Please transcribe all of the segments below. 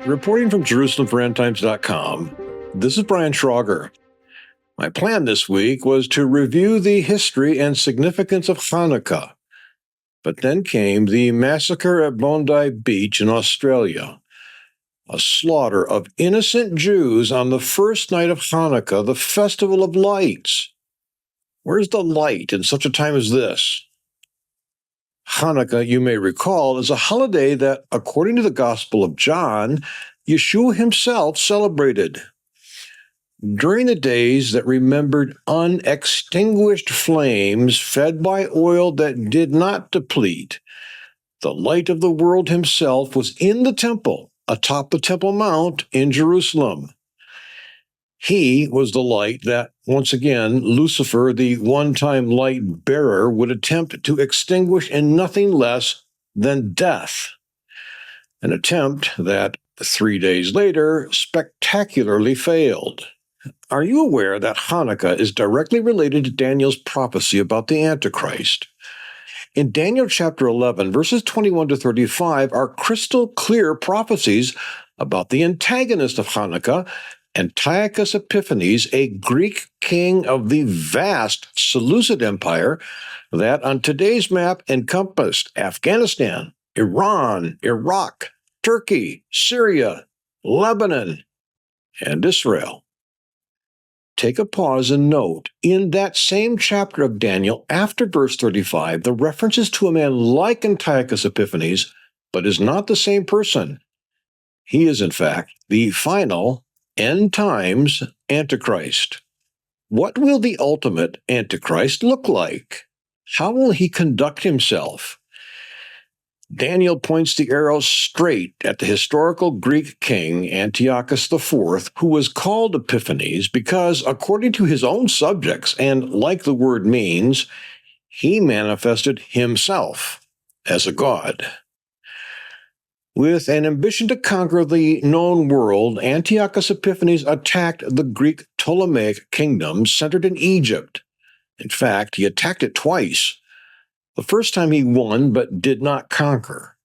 Reporting from Jerusalem for EndTimes.com, this is Brian Schrauger. My plan this week was to review the history and significance of Hanukkah. But then came the massacre at Bondi Beach in Australia, a slaughter of innocent Jews on the first night of Hanukkah, the Festival of Lights. Where's the light in such a time as this? Hanukkah, you may recall, is a holiday that, according to the Gospel of John, Yeshua himself celebrated. During the days that remembered unextinguished flames fed by oil that did not deplete, the light of the world himself was in the temple, atop the Temple Mount in Jerusalem. He was the light that, once again, Lucifer, the one-time light bearer, would attempt to extinguish in nothing less than death. An attempt that, 3 days later, spectacularly failed. Are you aware that Hanukkah is directly related to Daniel's prophecy about the Antichrist? In Daniel chapter 11, verses 21 to 35 are crystal clear prophecies about the antagonist of Hanukkah, Antiochus Epiphanes, a Greek king of the vast Seleucid Empire that on today's map encompassed Afghanistan, Iran, Iraq, Turkey, Syria, Lebanon, and Israel. Take a pause and note, in that same chapter of Daniel, after verse 35, the references to a man like Antiochus Epiphanes, but is not the same person. He is, in fact, the final end times Antichrist. What will the ultimate Antichrist look like? How will he conduct himself? Daniel points the arrow straight at the historical Greek king Antiochus IV, who was called Epiphanes because, according to his own subjects, and like the word means, he manifested himself as a god. With an ambition to conquer the known world, Antiochus Epiphanes attacked the Greek Ptolemaic kingdom centered in Egypt. In fact, he attacked it twice. The first time he won but did not conquer.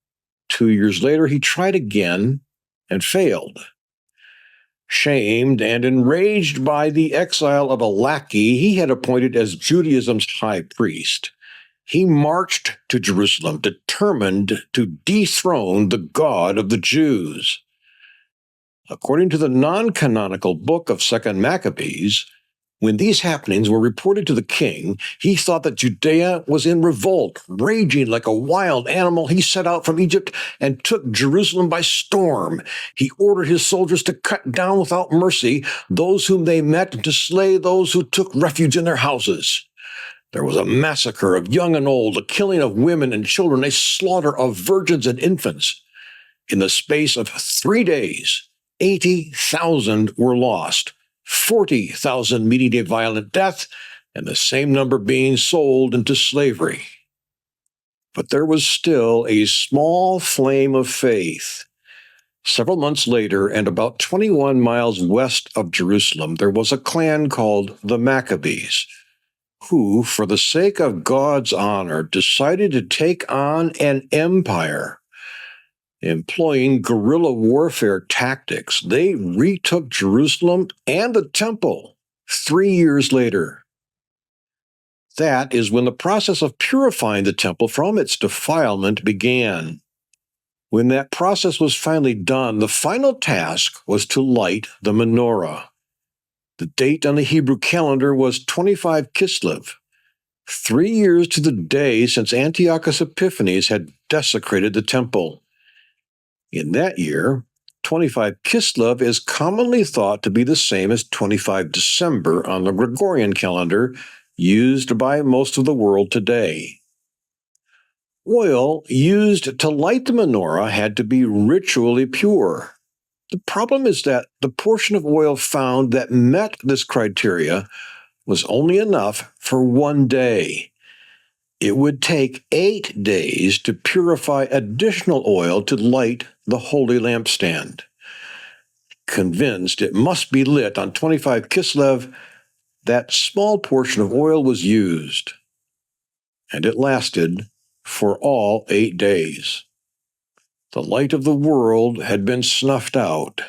2 years later, he tried again and failed. Shamed and enraged by the exile of a lackey he had appointed as Judaism's high priest, he marched to Jerusalem, determined to dethrone the God of the Jews. According to the non-canonical book of 2 Maccabees, when these happenings were reported to the king, he thought that Judea was in revolt. Raging like a wild animal, he set out from Egypt and took Jerusalem by storm. He ordered his soldiers to cut down without mercy those whom they met and to slay those who took refuge in their houses. There was a massacre of young and old, a killing of women and children, a slaughter of virgins and infants. In the space of 3 days, 80,000 were lost, 40,000 meeting a violent death, and the same number being sold into slavery. But there was still a small flame of faith. Several months later, and about 21 miles west of Jerusalem, there was a clan called the Maccabees, who, for the sake of God's honor, decided to take on an empire. Employing guerrilla warfare tactics, they retook Jerusalem and the temple 3 years later. That is when the process of purifying the temple from its defilement began. When that process was finally done, the final task was to light the menorah. The date on the Hebrew calendar was 25 Kislev, 3 years to the day since Antiochus Epiphanes had desecrated the temple. In that year, 25 Kislev is commonly thought to be the same as 25 December on the Gregorian calendar used by most of the world today. Oil used to light the menorah had to be ritually pure. The problem is that the portion of oil found that met this criteria was only enough for 1 day. It would take 8 days to purify additional oil to light the holy lampstand. Convinced it must be lit on 25 Kislev, that small portion of oil was used, and it lasted for all 8 days. The light of the world had been snuffed out,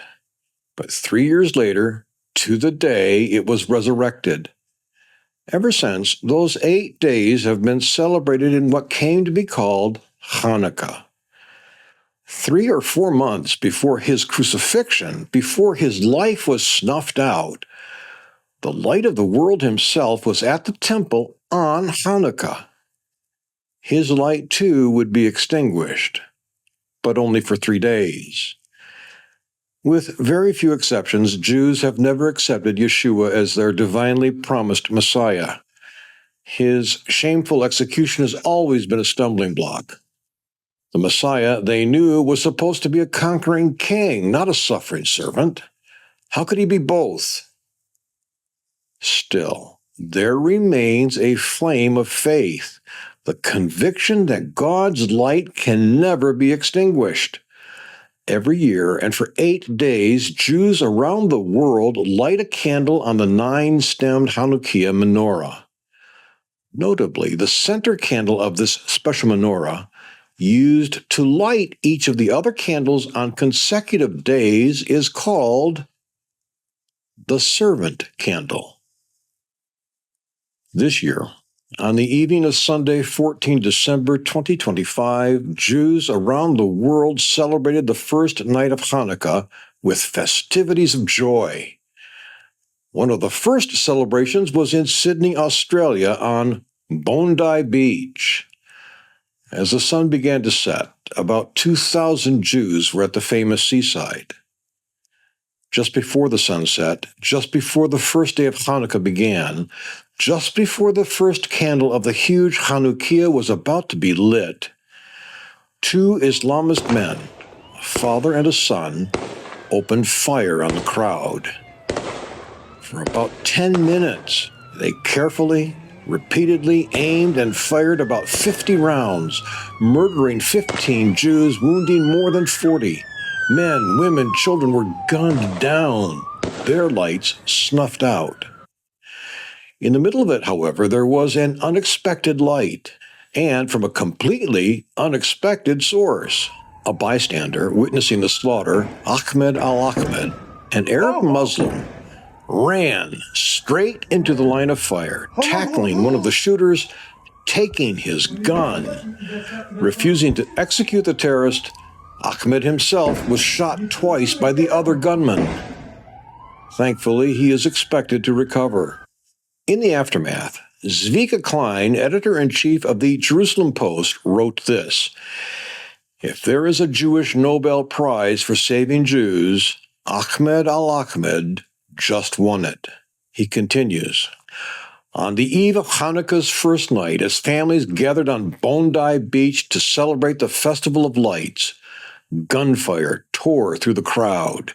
but 3 years later, to the day, it was resurrected. Ever since, those 8 days have been celebrated in what came to be called Hanukkah. 3 or 4 months before his crucifixion, before his life was snuffed out, the light of the world himself was at the temple on Hanukkah. His light, too, would be extinguished, but only for 3 days. With very few exceptions, Jews have never accepted Yeshua as their divinely promised Messiah. His shameful execution has always been a stumbling block. The Messiah they knew was supposed to be a conquering king, not a suffering servant. How could he be both? Still, there remains a flame of faith, the conviction that God's light can never be extinguished. Every year, and for 8 days, Jews around the world light a candle on the 9-stemmed Hanukkah menorah. Notably, the center candle of this special menorah, used to light each of the other candles on consecutive days, is called the servant candle. This year, on the evening of Sunday, 14 December 2025, Jews around the world celebrated the first night of Hanukkah with festivities of joy. One of the first celebrations was in Sydney, Australia, on Bondi Beach. As the sun began to set, about 2,000 Jews were at the famous seaside. Just before the sunset, just before the first day of Hanukkah began, just before the first candle of the huge Hanukkah was about to be lit, 2 Islamist men, a father and a son, opened fire on the crowd. For about 10 minutes, they carefully, repeatedly aimed and fired about 50 rounds, murdering 15 Jews, wounding more than 40. Men, women, children were gunned down, their lights snuffed out. In the middle of it, however, there was an unexpected light, and from a completely unexpected source. A bystander witnessing the slaughter, Ahmed al-Ahmed, an Arab Muslim, ran straight into the line of fire, tackling one of the shooters, taking his gun. Refusing to execute the terrorist, Ahmed himself was shot twice by the other gunman. Thankfully, he is expected to recover. In the aftermath, Zvika Klein, editor-in-chief of the Jerusalem Post, wrote this: "If there is a Jewish Nobel Prize for saving Jews, Ahmed al-Ahmed just won it." He continues, "On the eve of Hanukkah's first night, as families gathered on Bondi Beach to celebrate the Festival of Lights, gunfire tore through the crowd.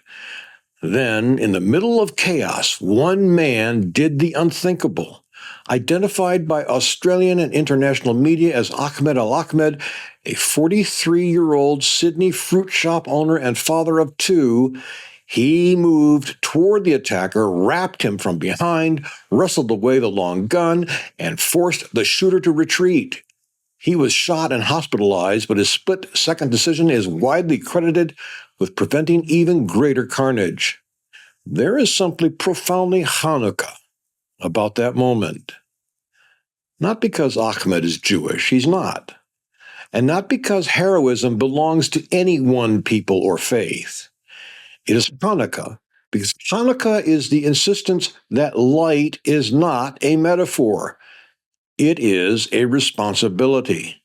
Then, in the middle of chaos, one man did the unthinkable. Identified by Australian and international media as Ahmed al-Ahmed, a 43-year-old Sydney fruit shop owner and father of 2, he moved toward the attacker, wrapped him from behind, wrestled away the long gun, and forced the shooter to retreat. He was shot and hospitalized, but his split-second decision is widely credited with preventing even greater carnage. There is something profoundly Hanukkah about that moment. Not because Ahmed is Jewish, he's not. And not because heroism belongs to any one people or faith. It is Hanukkah because Hanukkah is the insistence that light is not a metaphor. It is a responsibility.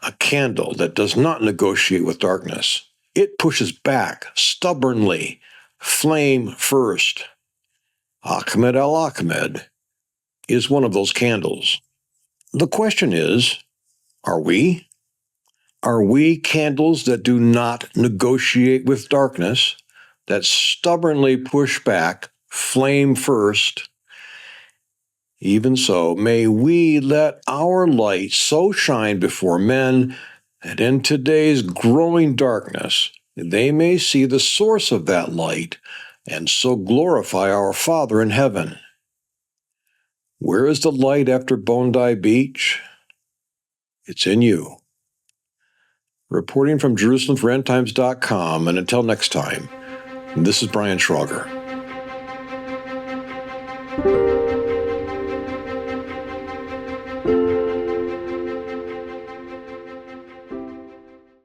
A candle that does not negotiate with darkness. It pushes back stubbornly, flame first. Ahmed al-Ahmed is one of those candles. The question is, are we? Are we candles that do not negotiate with darkness, that stubbornly push back, flame first? Even so, may we let our light so shine before men that in today's growing darkness, they may see the source of that light and so glorify our Father in heaven. Where is the light after Bondi Beach? It's in you. reporting from Jerusalem for endtimes.com. And until next time, this is Brian Schrauger.